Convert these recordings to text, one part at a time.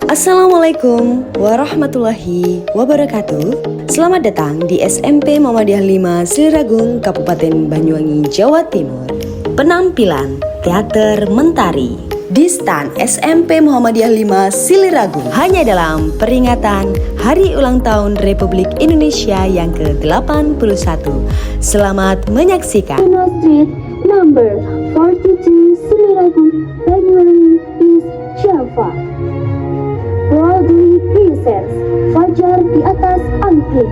Assalamualaikum warahmatullahi wabarakatuh. Selamat datang di SMP Muhammadiyah 5 Siliragung, Kabupaten Banyuwangi, Jawa Timur. Penampilan Teater Mentari di stan SMP Muhammadiyah 5 Siliragung hanya dalam peringatan Hari Ulang Tahun Republik Indonesia yang ke-81. Selamat menyaksikan. Street number 42 Siliragung, Banyuwangi, East Java. Proudly presents Fajar di Atas Angklung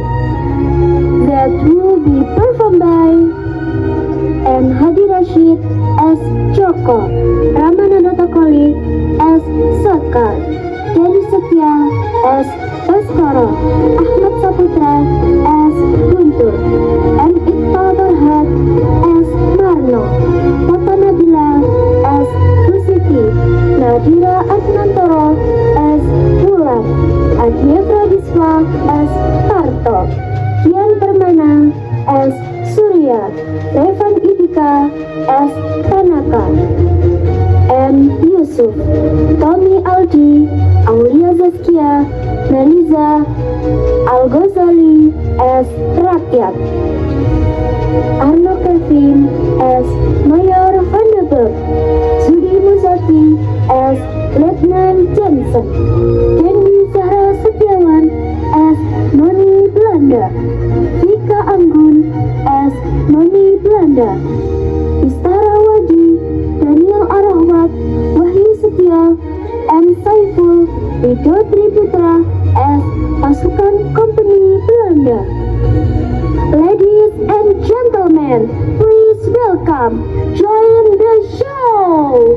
that will be performed by M. Hadi Rashid S. Joko, Ramananda Koli S. Sekar, Denny Setia S. Baskoro, Ahmad Saputra S. Guntur, M. Iqbal Farhat S. Marno, Papa Nabila S. Busiti, Nadira Adnantoro S. Bulan, Adia Pradiswa S. Tarto, Kian Permana S. Surya, Revan Idika S. Tanaka, M. Yusuf, Tommy Aldi, Aulia Zaskia, Neliza, Al-Ghazali S. Rakyat, Arno Kevin S. Mayor Vandenberg, Zudi Muzaki S. Letnan Jensen, Dendi Zahra Setiawan S. Noni Belanda, Vika Anggun S. Noni Belanda, Istara Wadi, Daniel Arahwat, Wahyu Setia, M. Saiful, Rido Triputra S. Pasukan Kompeni Belanda. Ladies and gentlemen, please welcome, join the show!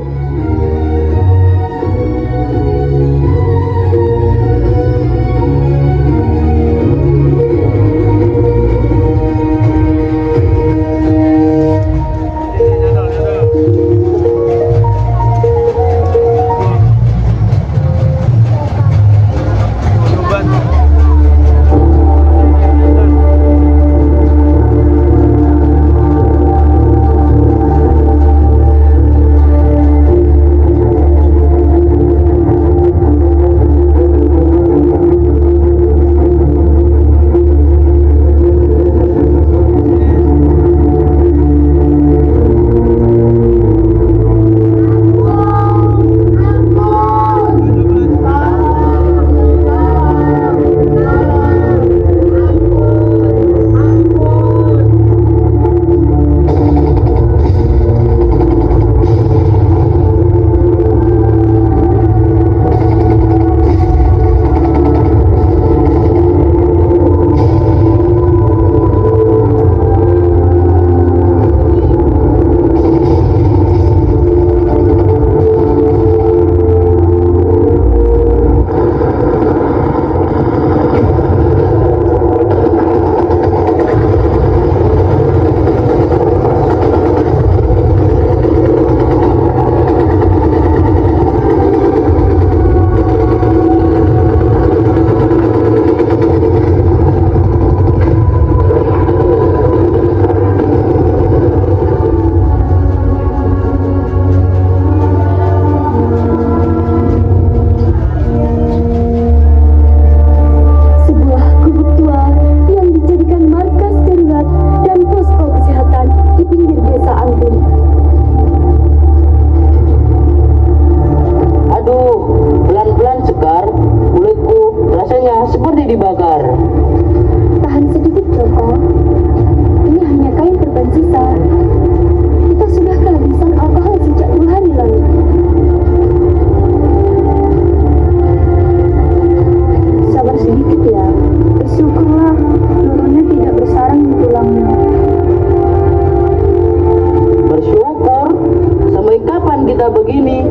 Begini,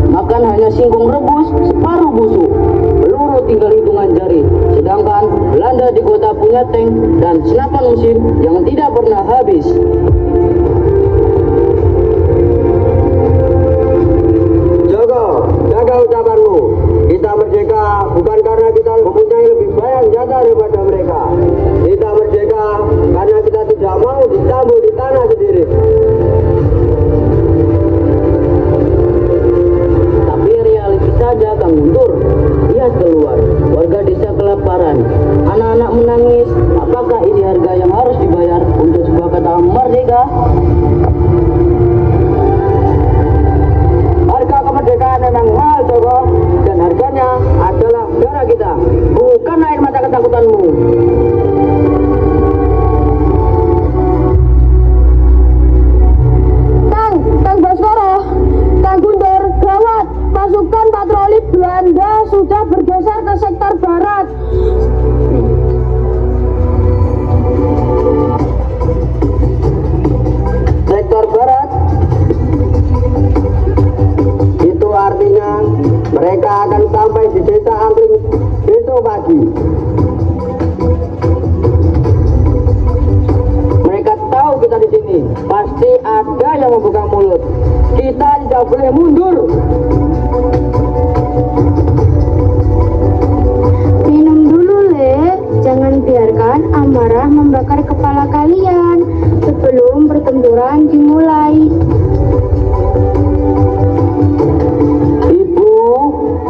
makan hanya singkong rebus separuh busuk, peluru tinggal hitungan jari. Sedangkan Belanda di kota punya tank dan senapan mesin yang tidak pernah habis. Jaga ucapanmu. Kita merdeka bukan karena kita mempunyai lebih banyak senjata daripada mereka. Kita merdeka karena kita tidak mau ditambut di tanah sendiri. Tapi realistis saja, Kang Guntur. Lihat lagi. Mereka tahu kita di sini. Pasti ada yang membuka mulut. Kita tidak boleh mundur. Minum dulu, Le. Jangan biarkan amarah membakar kepala kalian sebelum pertempuran dimulai. Ibu,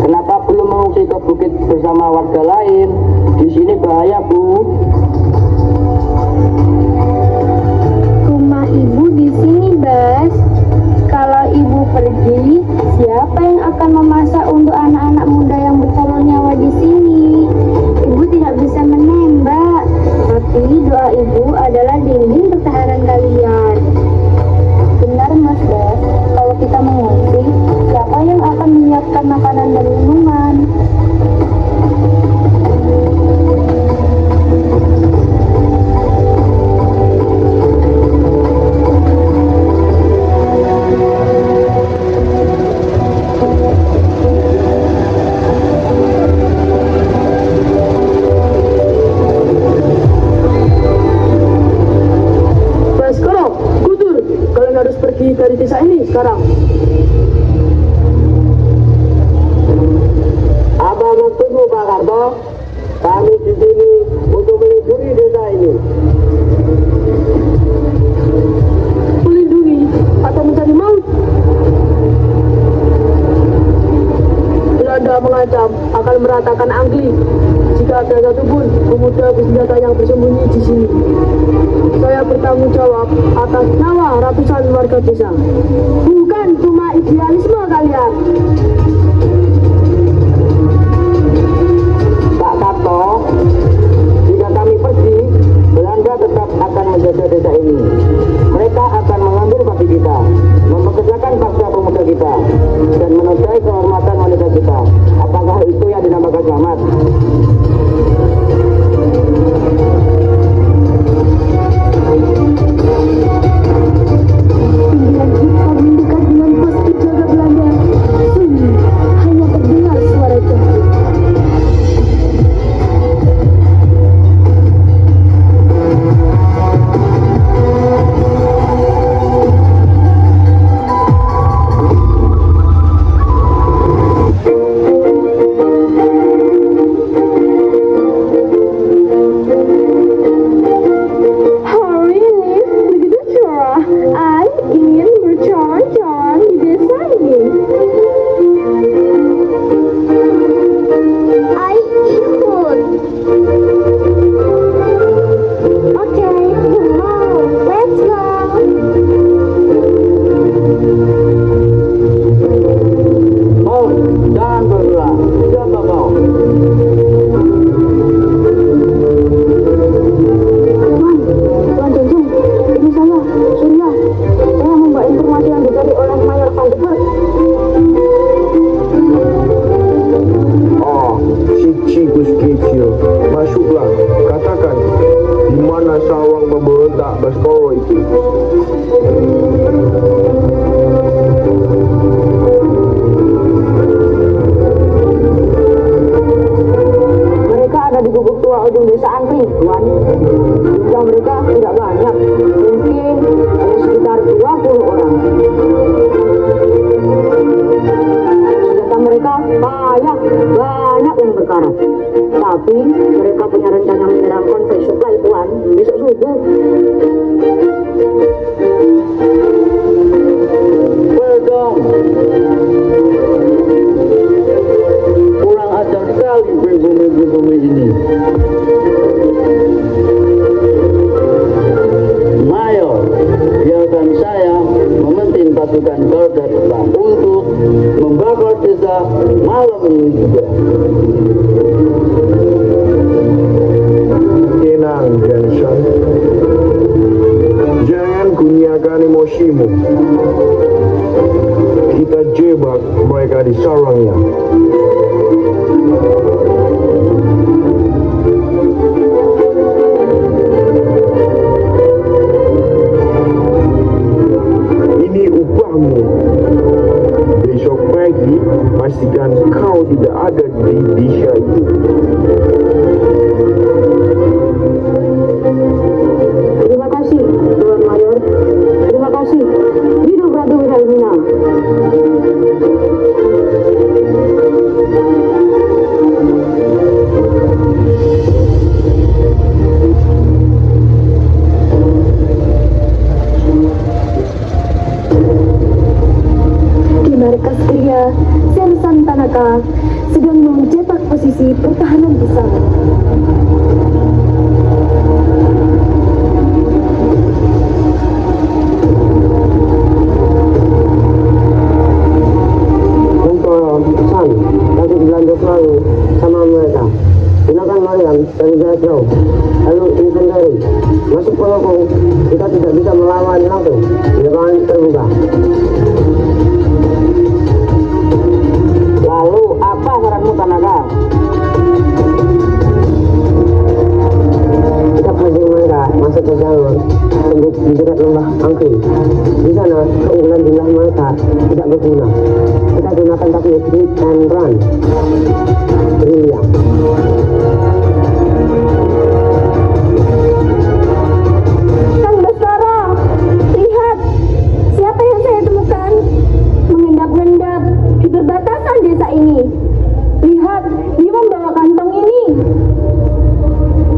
kenapa belum mengungsi ke bukit bersama warga lain? Di sini bahaya, Bu. Rumah ibu di sini, Bas. Kalau ibu pergi, siapa yang akan memasak untuk anak-anak muda yang bertaruh nyawa di sini? Ibu tidak bisa menembak, tapi doa ibu adalah dinding pertahanan kalian. Benar, Mas Bas. Kalau kita mengungsi, siapa yang akan menyiapkan makanan dan minuman? Sekarang, Guntur, kalian harus pergi dari desa ini sekarang. Apa maksudmu, Pak Karto? Kami di sini untuk melindungi desa ini. Melindungi atau mencari maut? Belanda mengancam akan meratakan Angli jika ada satupun pemuda bersenjata yang bersembunyi di sini. Saya bertanggung jawab atas nyawa ratusan warga desa. Bukan cuma idealisme kalian. Pak Karto, jika kami pergi, Belanda tetap akan menjaga desa ini. Mereka akan mengambil pati kita, mempekerjakan paksa pemuda kita, dan menodai kehormatan wanita kita. Apakah itu yang dinamakan selamat? Pimpinan kita mendekat dengan pos penjaga Belanda. Hanya terdengar suara jangkrik. Hari ini begitu cerah. I ingin berjalan-jalan di desa ini. I ikut. Oke, let's go. Oh, jangan bergerak. Siapa kau? Tuan Junjung, ini saya, Surya. Saya membawa informasi yang dicari oleh Mayor Van de Burg. Ah, si Cigus kecil. Masuklah, katakan, di mana sawang pemberontak Baskoro itu? Mereka ada di gubuk tua ujung desa Angkri, Tuan. Jumlah mereka tidak banyak, mungkin hanya sekitar 20 orang. Senjata mereka banyak yang berkarat. Tapi mereka punya rencana menyerang konvoy supply, Tuan, besok subuh. Welcome. Kurang ajar sekali pribumi ini. Mayor, biarkan saya memimpin pasukan garda depan untuk membakar desa malam ini juga. Tenang, Jensen. Jangan kunyakan emosimu. Kita jebak mereka di sarangnya. Ini upahmu. Besok pagi pastikan kau tidak ada di Indonesia itu. Terima kasih, Tuan Mayor. Terima kasih. Hidup Ratu Wilhelmina. Di markas Kria, Sersan Tanaka sedang mencetak posisi pertahanan besar. San, nanti dilanjut selalu sama mereka. Gunakan Mariam dari jarak jauh. Lalu infanteri masuk pelopong. Kita tidak bisa melawan langsung. Jangan terbuka. Lalu apa saranmu, Tanaka? Kita pancing mereka masuk ke jalur di dekat lembah Angki. Di sana keunggulan jumlah mereka tidak berguna. Kita gunakan taktik hit and run. Brilliant. Kang Baskara, lihat siapa yang saya temukan mengendap-endap di perbatasan desa ini. Lihat, dia membawa kantong ini.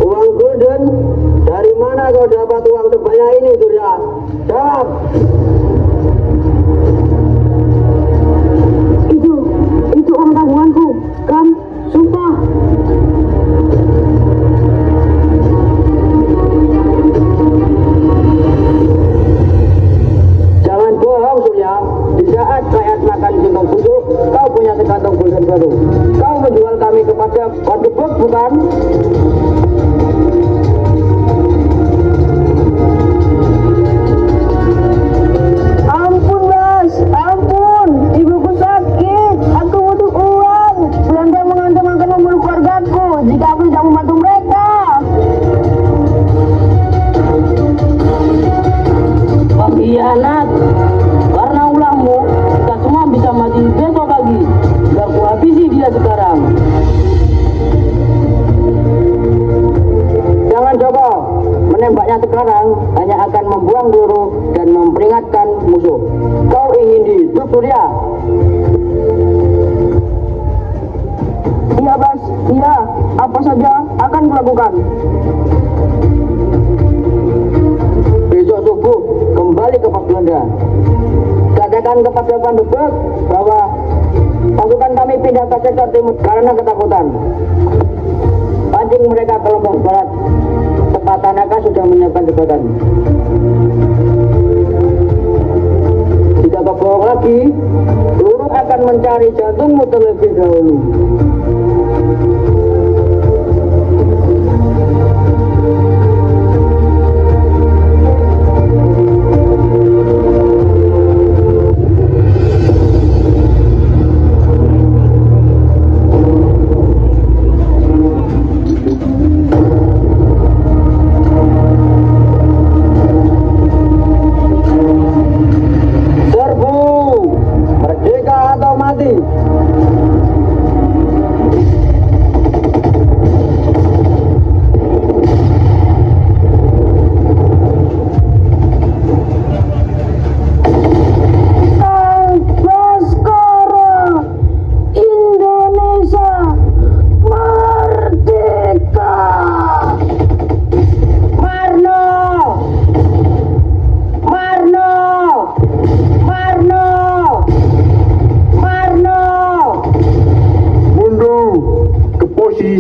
Uang golden? Dari mana kau dapat uang sebanyak ini, Surya? Jawab! Itu uang tabunganku, kan? Sumpah. Jangan bohong, Surya. Di saat rakyat makan singkong busuk, kau punya sekantong golden baru. Kau menjual kami kepada Padebok, bukan? Ampun, Mas. Ampun. Ibuku sakit. Aku butuh uang. Belanda mengancam akan membunuh keluargaku jika aku tidak membantu mereka. Pengkhianat. Karena ulahmu, kita semua bisa mati besok pagi. Biar ku habisi dia sekarang. Jangan coba. Menembaknya sekarang hanya akan membuang peluru dan memperingatkan musuh. Kau ingin hidup, Surya? Iya, Bas. Iya. Apa saja akan kulakukan. Besok subuh kembali ke pos Belanda. Katakan kepada Pandebek bahwa pasukan kami pindah ke sektor timur karena ketakutan. Pancing mereka ke Lombok Barat. Tepat Tanaka sudah menyiapkan jebakan. Jika kau bohong lagi, peluru akan mencari jantungmu terlebih dahulu.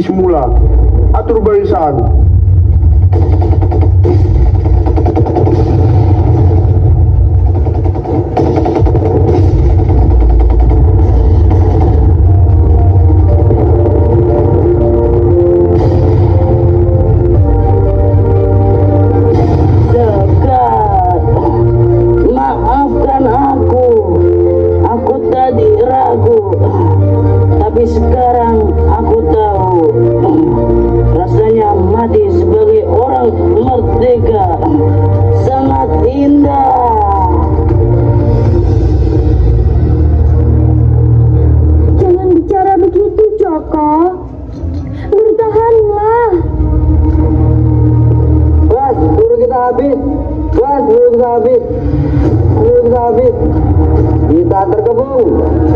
semula. Atur barisan. Maafkan aku tadi ragu, tapi sekarang aku tahu rasanya mati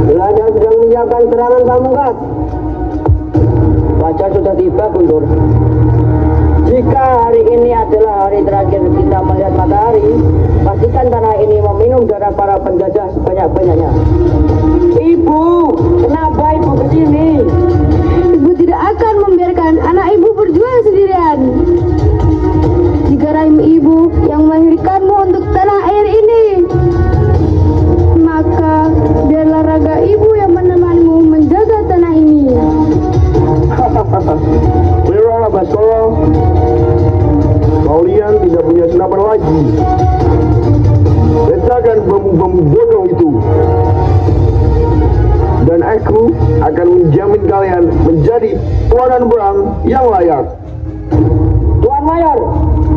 Belanda sedang menyiapkan serangan pamungkas. Fajar sudah tiba, Guntur. Jika hari ini adalah hari terakhir kita melihat matahari, pastikan tanah ini meminum darah para penjajah sebanyak-banyaknya. Ibu, kenapa ibu kesini? Ibu tidak akan membiarkan anak ibu berjuang sendirian. Jika rahim ibu yang melahirkanmu untuk tanah air ini, maka biarlah raga ibu yang menemanimu menjaga tanah ini. Merahlah Baskoro. Kalian tidak punya senapan lagi. Letakkan bambu-bambu bodoh itu. Dan aku akan menjamin kalian menjadi tuanan perang yang layak. Tuan Mayor,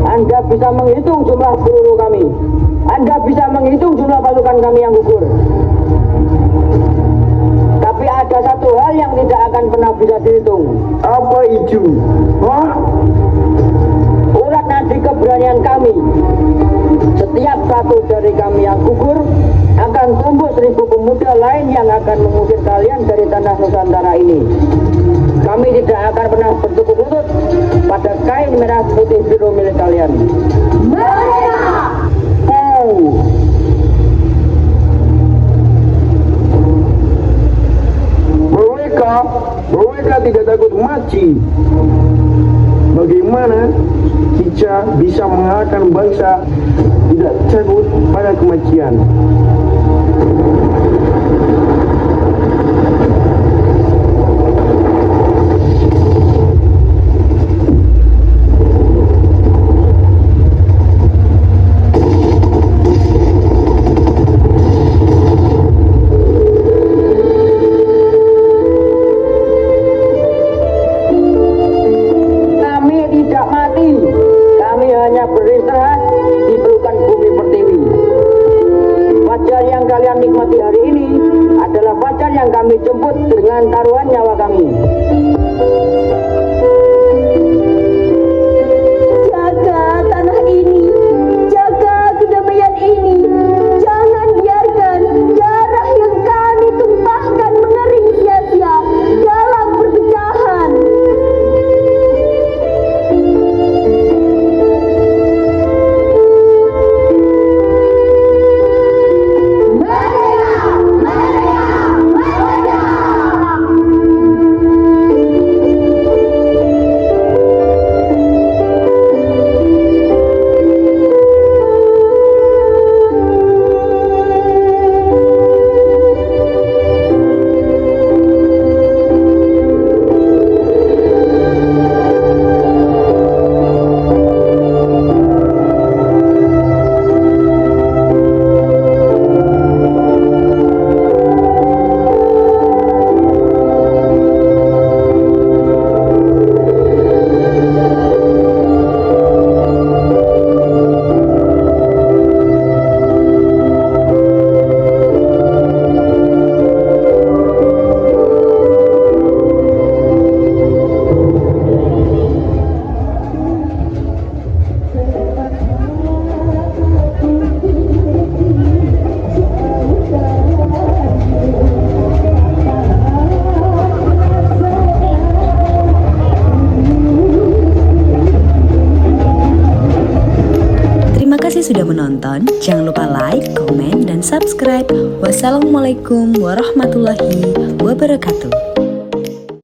Anda bisa menghitung jumlah peluru kami. Anda bisa menghitung jumlah pasukan kami yang gugur. Tapi ada satu hal yang tidak akan pernah bisa dihitung. Apa itu? Hah? Urat nadi keberanian kami. Setiap satu dari kami yang gugur akan tumbuh 1000 pemuda lain yang akan mengusir kalian dari tanah Nusantara ini. Kami tidak akan pernah bertukuk lutut pada kain merah putih biru milik kalian. Oh. Mereka tidak takut mati. Bagaimana kita bisa mengalahkan bangsa tidak takut pada kematian? Beristirahat di pelukan bumi pertiwi. Fajar yang kalian nikmati hari ini adalah fajar yang kami jemput dengan taruhan nyawa kami. Jaga tanah ini, jaga kedamaian ini. Jangan biarkan darah yang kami tumpahkan mengering sia-sia dalam perpecahan. Sudah menonton, jangan lupa like, komen, dan subscribe. Wassalamualaikum warahmatullahi wabarakatuh.